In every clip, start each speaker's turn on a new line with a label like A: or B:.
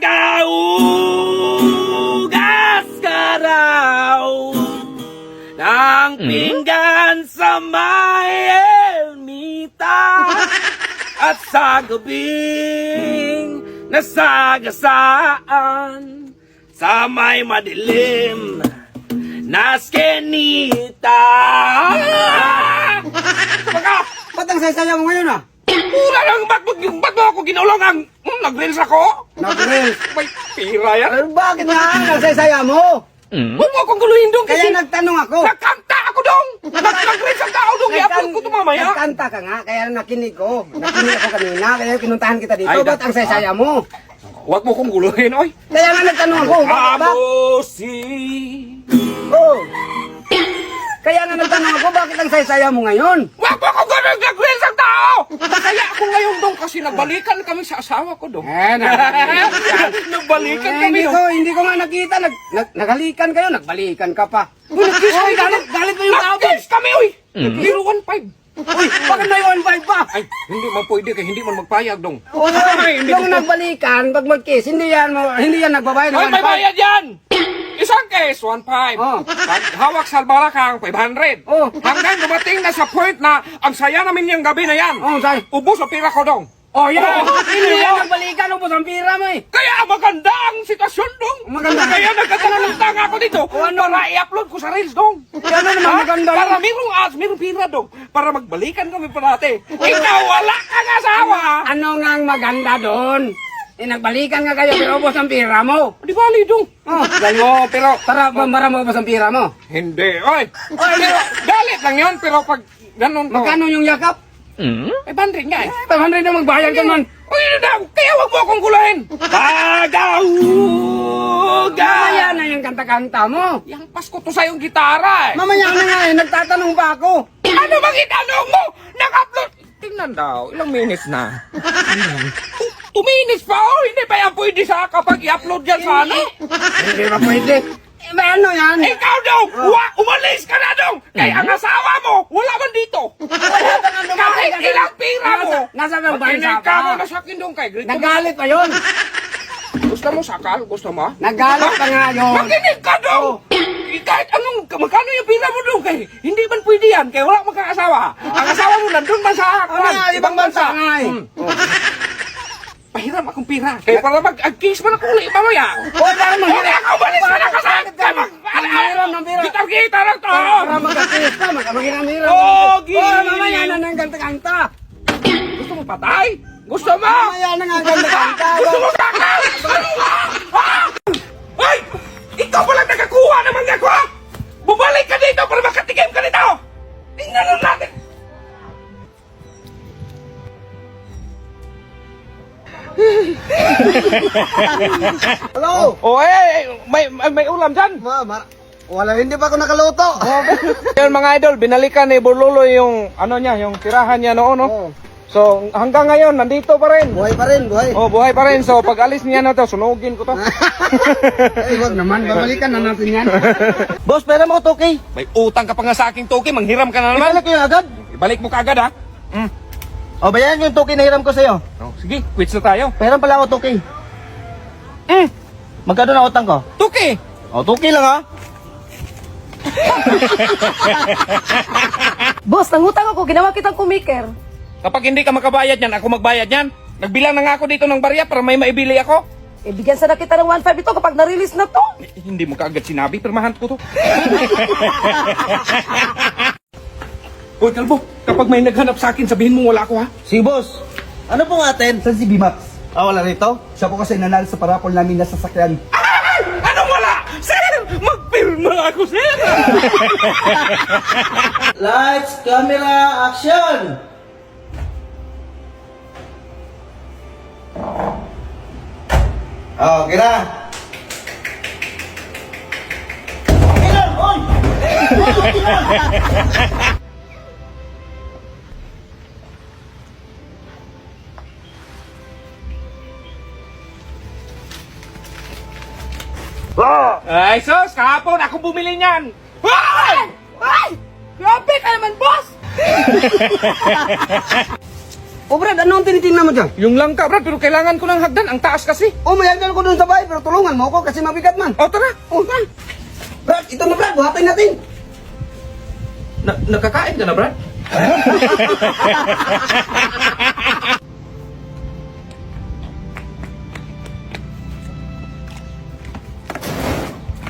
A: Tagaugas ka raw ng pinggan sa may ermita at sa gabing nasagasaan sa may madilim na skenita.
B: Ba't ang saya mo ngayon ah?
A: Wala lang, ba't mo ako ginulong ang nag-reels ako?
B: Nag-reels?
A: May pira yan.
B: Bakit nga nagsasaya mo?
A: Huwag mo akong guluhin dong kasi
B: Kaya nagtanong ako.
A: nagkanta ako dong. Nag-reels ang tao dong. I-upload ko ito mamaya.
B: Nagkanta ka nga, kaya nakinig ko. Nakinig ako kanina, kaya kinuntahan kita dito.
A: Ay,
B: Ba't ang saya mo?
A: Huwag mo akong guluhin, oy.
B: Kaya nga nagtanong ako. Bakit?
A: Amosi.
B: Oh. Kaya nga nagtanong ako, bakit ang saya mo ngayon?
A: Huwag mo akong guluhin nag-reels ang tao. Kaya ako ngayon dong kasi nagbalikan kami sa asawa ko dong. Nagbalikan kami
B: Hindi
A: dong.
B: hindi ko nga nakita. Naghalikan kayo, nagbalikan ka pa. Nag-kiss kayo, galit pa yung tao doon.
A: Nag-kiss kami, oy. 015.
B: Uy, bakit may 1.5 pa?
A: Ay, hindi man pwede kaya hindi man magpayag dong.
B: Yung nagbalikan, pag mag-kiss, hindi yan nagbabayad ng
A: Ay, may
B: 1.5.
A: bayad yan! Isang case, 1.5.
B: Oh.
A: Pag hawak sa albarakang, 500.
B: Oh.
A: Hanggang dumating na sa point na ang saya namin yung gabi na yan.
B: Oh, say.
A: Ubus ang pira ko dong.
B: Oh, yan. Hindi yan
A: Oh.
B: nagbalikan, ubos ang pira mo eh.
A: Kaya maganda ang sitwasyon dong.
B: Maganda.
A: Kaya nagkatalang ako dito para i-upload ko sa Reels dong.
B: Yan na naman, maganda
A: Para
B: yun.
A: mayroong ads, mayroong pira dong. Para magbalikan kami parate. Ikaw wala kang asawa.
B: Ano nga ang maganda doon? Nagbalikan nga kayo, pero ubos ang pira mo.
A: Di bali dong.
B: Oh,
A: Oh, pero
B: para mo ubos ang pira mo.
A: hindi. Oy. Pero galit lang yun. Pero pag ganun ko.
B: Magkano yung yakap?
A: Eh, bandring nga eh.
B: 500 na magbayad ka man.
A: Uy, yun na. Kaya wag mo akong gulahin. Tagauga.
B: Mamaya na yung kanta-kanta mo.
A: Yang Pasko to sa yung gitara eh.
B: Mamaya na nga eh, nagtatanong pa ako.
A: Ano bang itanong mo? Nag-upload. Tingnan daw. Ilang minutes na? 2 minutes pa oh. Hindi ba yan pwede sa kapag i-upload yan sa ano?
B: Hindi ba pwede? Eh, ano yan?
A: Ikaw daw. Umalis ka na daw. Kaya ang asawa mo, wala man dito. Kahit ilang pira mo.
B: Nasa bang bansa
A: Makinig ka mo
B: pa?
A: na sa akin dong kay Grito.
B: Nagalit pa yun.
A: Gusto mo sakal? Gusto mo?
B: Nagalit pa nga yun.
A: Makinig ka daw! Kahit anong, magkano yung pila mo doon kay, hindi man pwede yan, kaya wala magkakasawa. Ang asawa mo nandun man sa
B: Ano nga, ibang bansa nga eh.
A: Pahiram akong pira. Kaya para mag-case man ako ulit mamaya.
B: Huwag ka naman.
A: Hindi ako umalis ka na kasi.
B: Hiram ng pira.
A: Kita lang to.
B: Para magkakis ka, magkakamiram.
A: Oh, gini.
B: Mamaya na ng kanta-kanta.
A: Gusto mo patay? Gusto mo?
B: Mamaya na nga kanta-kanta.
A: Gusto mo sakal? Ano ba? Ay! Ikaw palang nakakuha naman ako! Bumalik ka dito para makatikim ka dito! Tingnan lang natin!
B: Hello?
A: Oh, may ulam dyan!
B: Wala, hindi pa ako nakaluto.
A: Yun mga idol, binalikan ni Burlolo yung ano niya, yung tirahan niya noon, no?
B: Oh.
A: So, hanggang ngayon, nandito pa rin.
B: Buhay pa rin, buhay.
A: Oh, buhay pa rin. So, pag alis niya na to, sunugin ko to.
B: Eh, wag naman, babalikan na natin yan. Boss, pera mo ko, Toki.
A: May utang ka pa nga sa aking toki, manghiram ka na naman.
B: Ibalik ko yung agad.
A: Ibalik mo kaagad, ha?
B: O, bayan yung Toki na hiram ko sa'yo.
A: Oh, sige, quits na tayo.
B: Pera pala ako, Toki. Magkano na utang ko?
A: Toki!
B: O, Toki lang ha.
C: Boss, nangutang ako, ginawa kitang kumiker.
A: Kapag hindi ka makabayad yan, ako magbayad yan. Nagbilang na nga ako dito ng barya para may maibili ako.
C: Eh, bigyan sana kita ng 1.5 ito kapag na-release na to.
A: Hindi mo kaagad sinabi, permahan ko to. Hoy, Kalbo, kapag may naghanap sa akin, sabihin mo wala ako, ha?
D: Si boss, ano pong atin? Saan si Bimax? Wala rito? Siya po kasi nanalo sa parapol namin na sasakyan.
A: Ay! Anong wala? Sir, magpirma ako, sir!
D: Lights, camera, action! Oh, kira! Kira, oy!
A: Ay, sus, kahapon ako bumili niyan. Ay!
C: Ay! Grabe ka naman, boss!
B: O Brad, ano ang tinitingnan mo dyan?
A: Yung langka, Brad, pero kailangan ko ng hagdan. Ang taas kasi.
B: O may hagdan ko dun sa bahay, pero tulungan mo ako kasi mabigat man.
A: O, tara.
B: O man. Brad, ito na Brad, buhatin natin.
A: Nakakain ka na, Brad?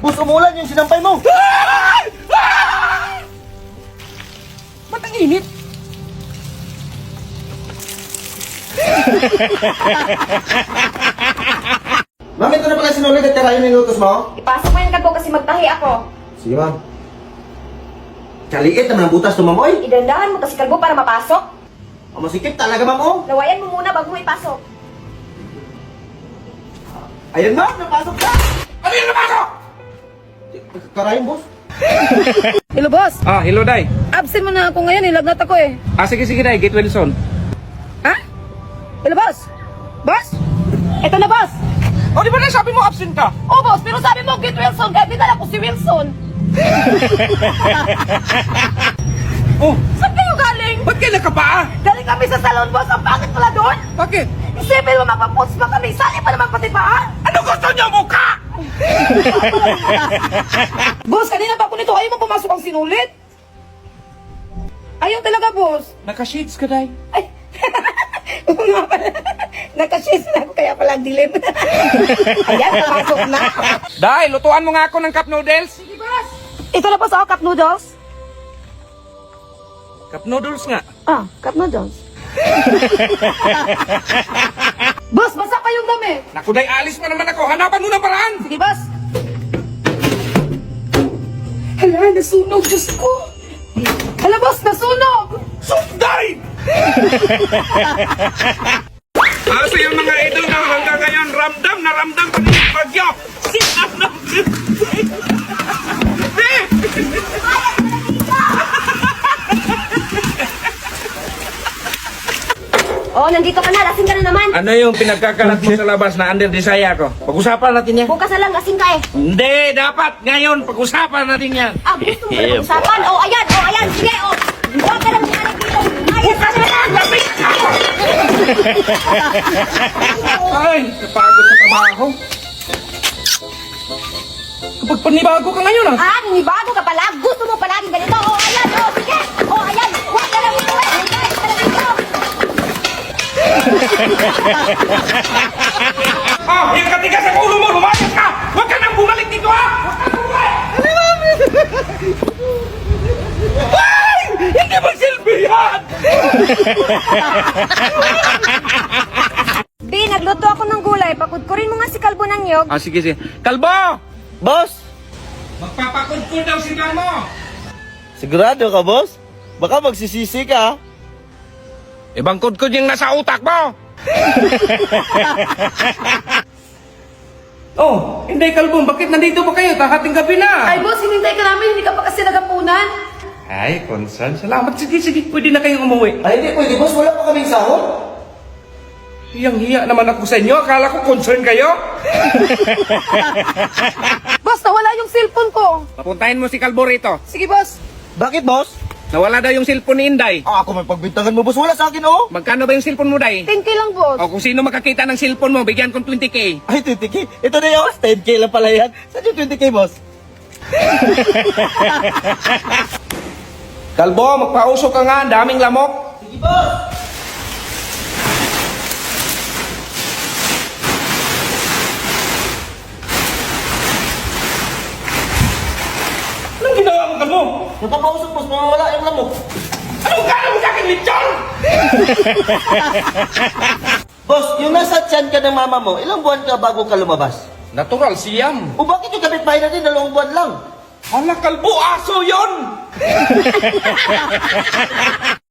D: Boss, umulan yung sinampay mo.
A: Ba't ang init?
D: Ma'am, ito na pala sinulit at karayon yung lutos mo.
E: Ipasok mo yung kalbo kasi magtahi ako.
D: Sige, ma'am. Kaliit naman ang butas to, ma'am, oy.
E: Idandahan mo kasi kalbo para mapasok.
D: Ang masikip talaga, ma'am, oh.
E: Lawayan mo muna bago mo ipasok.
D: Ayan, ma'am, napasok ka.
A: Ano yung napasok?
D: Karayon, boss.
C: Hello, boss.
A: Ah, hello, Day.
C: Absent mo na ako ngayon, lagnat ako eh.
A: Ah, sige, Day. Get Wilson.
C: Ha? Hello, boss. Boss? Ito na, boss.
A: O, di ba na sabi mo absent ka?
C: Oh, boss, pero sabi mo, get Wilson. Kaya dinala ko si Wilson.
A: Oh,
C: Saan kayo galing?
A: ba't kayo nakapaa?
C: Galing kami sa salon, boss. Ang bakit pala doon?
A: Bakit?
C: Isipin mo, magpapost pa kami. Sali pa naman pati ba?
A: Ano gusto niyo, mukha?
C: Boss, kanina pa ako nito. Ayaw mo pumasok ang sinulit. Ayaw talaga, boss.
A: Naka-shades ka, Day.
C: Ay, oo nga pala. Nakashis na ako, kaya pala ang dilim. Ayan, pumasok na.
A: Day, lutuan mo nga ako ng cup noodles.
C: Ito na po sa cup noodles.
A: Cup noodles nga.
C: Ah, cup noodles. Boss, basa pa yung dami.
A: Naku, Day, alis pa naman ako. Hanapan mo ng paraan.
C: Sige, boss. Hala, nasunog, Diyos ko. Hala, boss, nasunog.
A: Sunday! So yung mga idol na hanggang ngayon, ramdam na ramdam pa rin yung bagyo. Sinap na.
E: Oh, nandito ka na. Lasing ka na naman.
A: Ano yung pinagkakalat mo sa labas na under desire ko? Pag-usapan natin yan.
E: Bukas na lang. Lasing ka eh.
A: Hindi, dapat ngayon pag-usapan natin yan.
E: Ah, gusto mo na usapan? Oh, ayan. Oh, ayan. Sige, oh. Huwag ka lang dito.
A: Bukas na lang! Lapit ako! Ay, napagod sa trabaho. Kapag panibago ka ngayon ah.
E: Ah, ninibago ka pala. Gusto mo palagi ganito. Oh, ayan. Oh, sige. Oh, ayan. Huwag ka lang dito. Huwag ka lang dito.
A: Ah, yung katigas sa ulo mo, lumayas ka! Huwag ka nang bumalik dito ha! Huwag ka bumalik! Ay! Hindi magsilbi yan!
E: B, nagluto ako ng gulay. Pakudkurin mo nga si Kalbo ng nyog.
A: Ah, sige, sige. Kalbo!
D: Boss!
A: Magpapakudkod daw si mo!
D: Sigurado ka, boss? Baka magsisisi ka.
A: Ibang kudkod yung nasa utak mo! Oh, hindi Kalbo, bakit nandito pa kayo? Hating gabi na!
C: Ay, boss, hinintay ka namin. Hindi ka pa kasi nagapunan.
A: Ay, Consan, salamat. Sige, sige, pwede na kayong umuwi.
D: Ay, hindi pwede, boss. Wala pa kaming sahod.
A: Hiyang-hiya naman ako sa inyo. Akala ko concern kayo.
C: Boss, nawala yung cellphone ko.
A: Papuntahin mo si Kalbo rito.
C: Sige, boss.
D: Bakit, boss?
A: Nawala daw yung cellphone ni Inday.
D: Ah, ako may pagbintangan mo, boss. Wala sa akin, oh.
A: Magkano ba yung cellphone mo, Day?
C: 10K lang, boss.
A: O kung sino makakita ng cellphone mo, bigyan kong 20K.
D: Ay, 20K. Ito na yun. 10K lang pala yan. Saan yung 20K, boss?
A: Kalbo, magpausok ka nga. Ang daming lamok.
D: Sige, boss.
A: Anong ginawa mo, Kalbo?
D: Napapausap, boss. Mawawala yung lamok.
A: Anong gana mo sa akin, Lechon?
D: Boss, yung nasa tiyan ka ng mama mo, ilang buwan ka bago ka lumabas?
A: Natural, siyam.
D: O bakit yung kapitbahay natin 2 buwan lang?
A: Hala, Kalbo, aso yon.